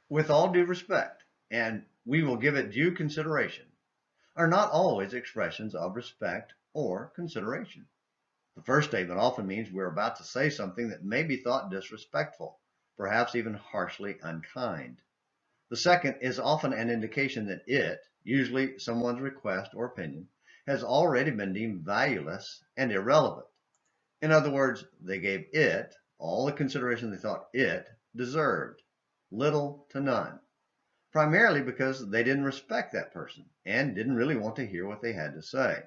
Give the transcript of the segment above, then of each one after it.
with all due respect, and we will give it due consideration, are not always expressions of respect or consideration. The first statement often means we're about to say something that may be thought disrespectful, perhaps even harshly unkind. The second is often an indication that it, usually someone's request or opinion, has already been deemed valueless and irrelevant. In other words, they gave it all the consideration they thought it deserved, little to none, primarily because they didn't respect that person and didn't really want to hear what they had to say,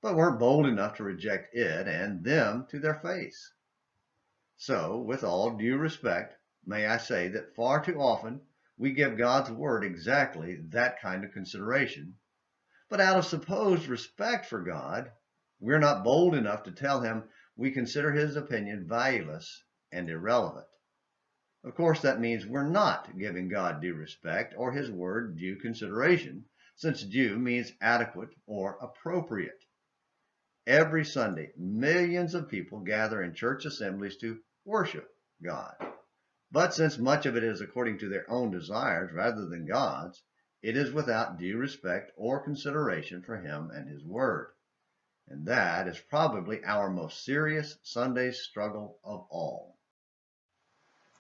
but weren't bold enough to reject it and them to their face. So, with all due respect, may I say that far too often we give God's word exactly that kind of consideration, but out of supposed respect for God, we're not bold enough to tell him we consider his opinion valueless and irrelevant. Of course, that means we're not giving God due respect or his word due consideration, since due means adequate or appropriate. Every Sunday, millions of people gather in church assemblies to worship God. But since much of it is according to their own desires rather than God's, it is without due respect or consideration for him and his word. And that is probably our most serious Sunday struggle of all.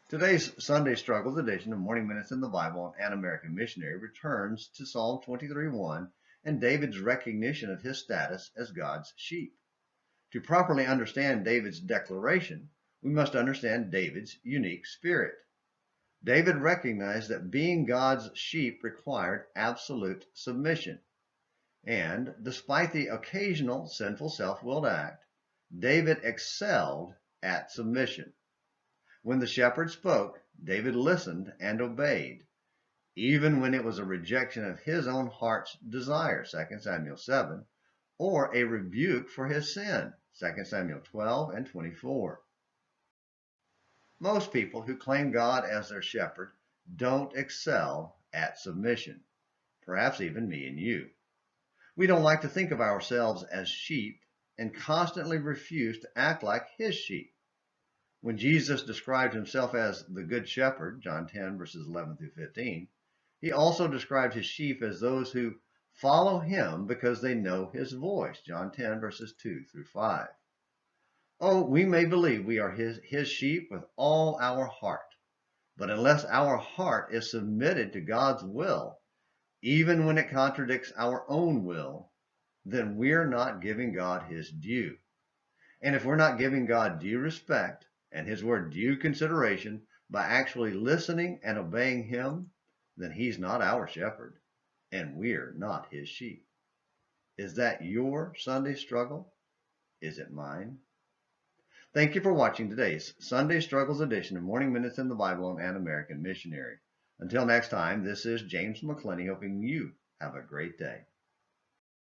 Today's Sunday Struggles edition of Morning Minutes in the Bible and An American Missionary returns to Psalm 23:1 and David's recognition of his status as God's sheep. To properly understand David's declaration, we must understand David's unique spirit. David recognized that being God's sheep required absolute submission. And despite the occasional sinful self-willed act, David excelled at submission. When the shepherd spoke, David listened and obeyed, even when it was a rejection of his own heart's desire, 2 Samuel 7, or a rebuke for his sin, 2 Samuel 12 and 24. Most people who claim God as their shepherd don't excel at submission, perhaps even me and you. We don't like to think of ourselves as sheep and constantly refuse to act like his sheep. When Jesus described himself as the Good Shepherd, John 10, verses 11 through 15, he also described his sheep as those who follow him because they know his voice, John 10, verses 2 through 5. Oh, we may believe we are his sheep with all our heart, but unless our heart is submitted to God's will, even when it contradicts our own will, then we're not giving God his due. And if we're not giving God due respect and his word due consideration by actually listening and obeying him, then he's not our shepherd and we're not his sheep. Is that your Sunday struggle? Is it mine? Thank you for watching today's Sunday Struggles edition of Morning Minutes in the Bible and An American Missionary. Until next time, this is James McClenny hoping you have a great day.